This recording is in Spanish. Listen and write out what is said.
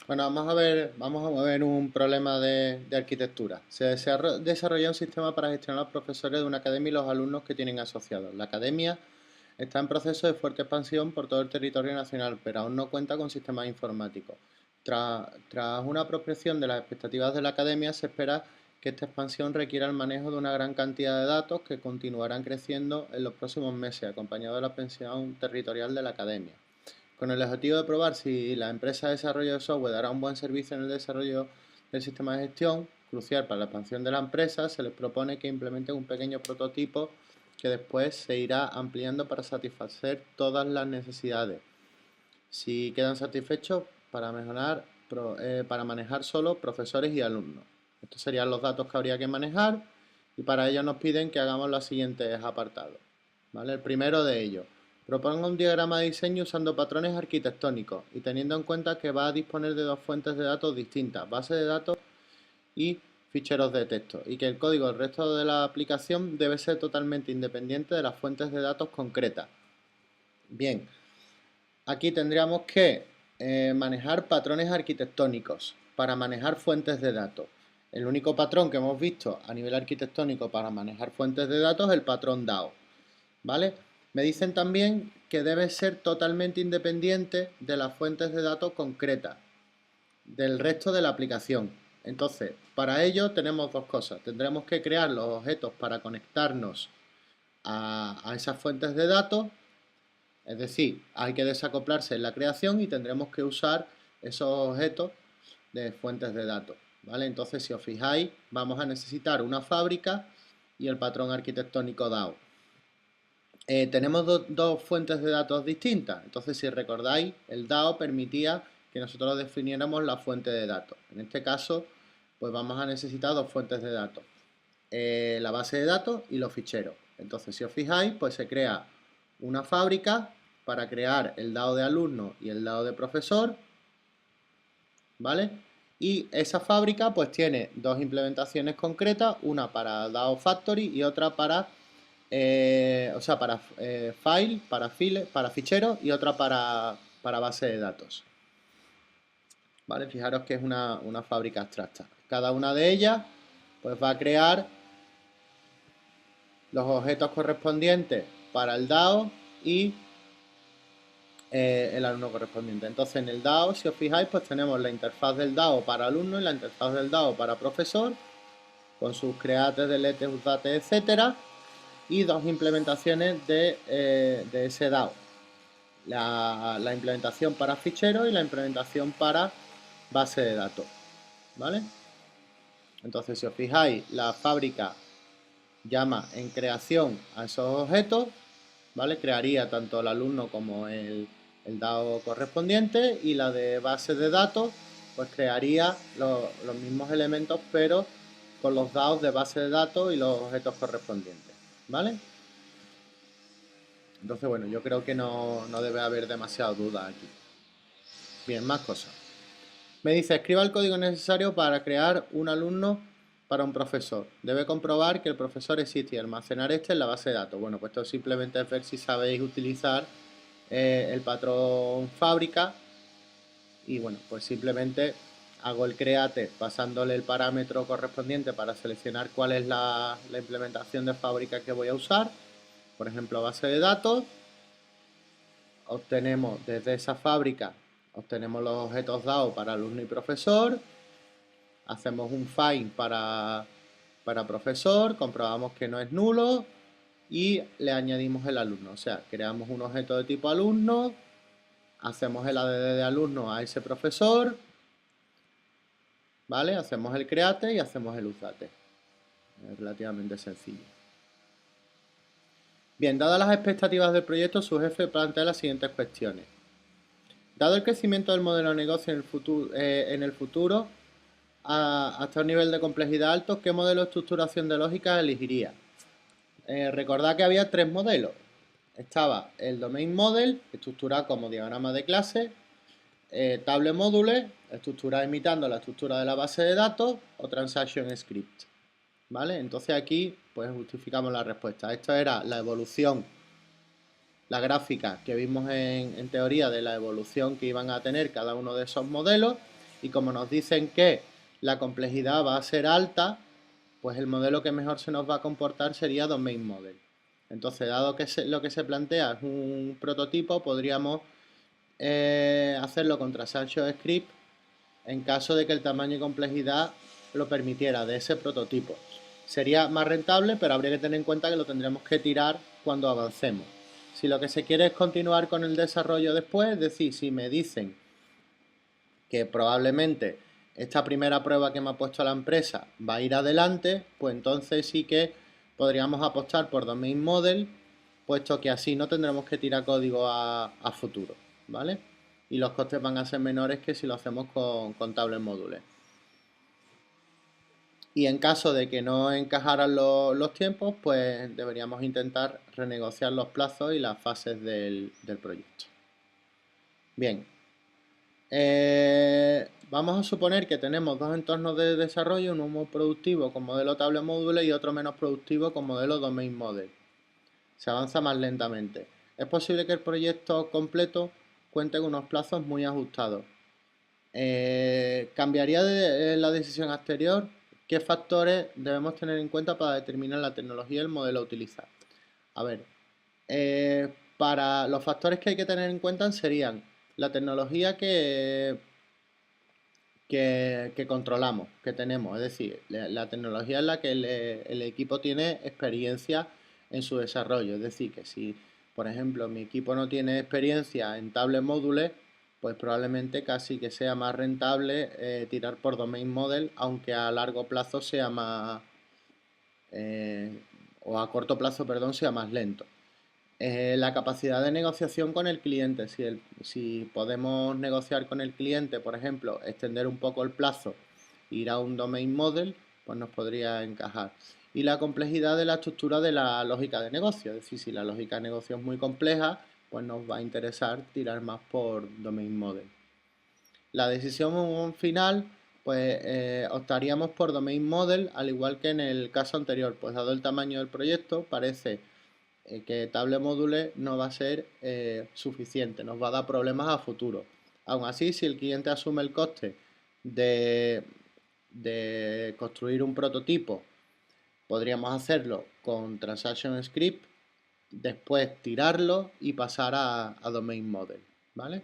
Bueno, vamos a ver un problema de arquitectura. Se desarrolla un sistema para gestionar a los profesores de una academia y los alumnos que tienen asociados. La academia está en proceso de fuerte expansión por todo el territorio nacional, pero aún no cuenta con sistemas informáticos. Tras una prospección de las expectativas de la academia, se espera que esta expansión requiera el manejo de una gran cantidad de datos que continuarán creciendo en los próximos meses, acompañado de la expansión territorial de la academia. Con el objetivo de probar si la empresa de desarrollo de software dará un buen servicio en el desarrollo del sistema de gestión, crucial para la expansión de la empresa, se les propone que implementen un pequeño prototipo que después se irá ampliando para satisfacer todas las necesidades. Si quedan satisfechos, para manejar solo profesores y alumnos. Estos serían los datos que habría que manejar y para ello nos piden que hagamos los siguientes apartados. ¿Vale? El primero de ellos, proponga un diagrama de diseño usando patrones arquitectónicos y teniendo en cuenta que va a disponer de dos fuentes de datos distintas, base de datos y ficheros de texto, y que el código del resto de la aplicación debe ser totalmente independiente de las fuentes de datos concretas. Bien, aquí tendríamos que manejar patrones arquitectónicos para manejar fuentes de datos. El único patrón que hemos visto a nivel arquitectónico para manejar fuentes de datos es el patrón DAO. ¿Vale? Me dicen también que debe ser totalmente independiente de las fuentes de datos concretas, del resto de la aplicación. Entonces, para ello tenemos dos cosas. Tendremos que crear los objetos para conectarnos a esas fuentes de datos. Es decir, hay que desacoplarse en la creación y tendremos que usar esos objetos de fuentes de datos. ¿Vale? Entonces, si os fijáis, vamos a necesitar una fábrica y el patrón arquitectónico DAO. Tenemos dos fuentes de datos distintas. Entonces, si recordáis, el DAO permitía que nosotros definiéramos la fuente de datos. En este caso, pues vamos a necesitar dos fuentes de datos. La base de datos y los ficheros. Entonces, si os fijáis, pues se crea una fábrica para crear el DAO de alumno y el DAO de profesor, ¿vale? Y esa fábrica pues tiene dos implementaciones concretas, una para DAO Factory y otra para, para file, para ficheros y otra para base de datos. ¿Vale? Fijaros que es una fábrica abstracta. Cada una de ellas pues va a crear los objetos correspondientes para el DAO y el alumno correspondiente. Entonces en el DAO, si os fijáis, pues tenemos la interfaz del DAO para alumno y la interfaz del DAO para profesor, con sus creates, deletes, updates, etcétera, y dos implementaciones de ese DAO. La implementación para ficheros y la implementación para base de datos. ¿Vale? Entonces, si os fijáis, la fábrica llama en creación a esos objetos, ¿vale? Crearía tanto el alumno como el DAO correspondiente, y la de base de datos pues crearía los mismos elementos pero con los DAOs de base de datos y los objetos correspondientes, ¿vale? Entonces bueno, yo creo que no debe haber demasiada duda aquí. Bien, más cosas. Me dice, escriba el código necesario para crear un alumno para un profesor. Debe comprobar que el profesor existe y almacenar este en la base de datos. Bueno, pues esto simplemente es ver si sabéis utilizar el patrón fábrica, y bueno, pues simplemente hago el create pasándole el parámetro correspondiente para seleccionar cuál es la implementación de fábrica que voy a usar. Por ejemplo, base de datos. Obtenemos desde esa fábrica, obtenemos los objetos DAO para alumno y profesor. Hacemos un find para profesor, comprobamos que no es nulo y le añadimos el alumno. O sea, creamos un objeto de tipo alumno, hacemos el add de alumno a ese profesor, ¿vale? Hacemos el create y hacemos el usdate. Es relativamente sencillo. Bien, dadas las expectativas del proyecto, su jefe plantea las siguientes cuestiones. Dado el crecimiento del modelo de negocio en el futuro hasta un nivel de complejidad alto, ¿qué modelo de estructuración de lógica elegiría? Recordad que había tres modelos. Estaba el Domain Model, estructurado como diagrama de clase, Table Modules, estructurada imitando la estructura de la base de datos, o Transaction Script. ¿Vale? Entonces aquí pues justificamos la respuesta. Esto era la evolución, la gráfica que vimos en teoría de la evolución que iban a tener cada uno de esos modelos, y como nos dicen que la complejidad va a ser alta, pues el modelo que mejor se nos va a comportar sería Domain Model. Entonces, dado que lo que se plantea es un prototipo, podríamos hacerlo con Transaction Script en caso de que el tamaño y complejidad lo permitiera de ese prototipo. Sería más rentable, pero habría que tener en cuenta que lo tendremos que tirar cuando avancemos. Si lo que se quiere es continuar con el desarrollo después, es decir, si me dicen que probablemente esta primera prueba que me ha puesto la empresa va a ir adelante, pues entonces sí que podríamos apostar por Domain Model, puesto que así no tendremos que tirar código a futuro, ¿vale? Y los costes van a ser menores que si lo hacemos con tables módulos. Y en caso de que no encajaran los tiempos, pues deberíamos intentar renegociar los plazos y las fases del proyecto. Bien, vamos a suponer que tenemos dos entornos de desarrollo, uno muy productivo con modelo table módulo y otro menos productivo con modelo domain model. Se avanza más lentamente. Es posible que el proyecto completo cuente con unos plazos muy ajustados. ¿Cambiaría de la decisión anterior? ¿Qué factores debemos tener en cuenta para determinar la tecnología y el modelo a utilizar? A ver, para los factores que hay que tener en cuenta serían la tecnología que controlamos, que tenemos, es decir, la tecnología en la que el equipo tiene experiencia en su desarrollo. Es decir, que si, por ejemplo, mi equipo no tiene experiencia en tables módulos, pues probablemente casi que sea más rentable tirar por domain model, aunque a largo plazo sea más, o a corto plazo, perdón, sea más lento. La capacidad de negociación con el cliente. Si podemos negociar con el cliente, por ejemplo, extender un poco el plazo, ir a un domain model, pues nos podría encajar. Y la complejidad de la estructura de la lógica de negocio. Es decir, si la lógica de negocio es muy compleja, pues nos va a interesar tirar más por domain model. La decisión final, pues optaríamos por domain model, al igual que en el caso anterior, pues dado el tamaño del proyecto, parece que Table Module no va a ser suficiente, nos va a dar problemas a futuro. Aún así, si el cliente asume el coste de construir un prototipo, podríamos hacerlo con Transaction Script, después tirarlo y pasar a Domain Model, ¿vale?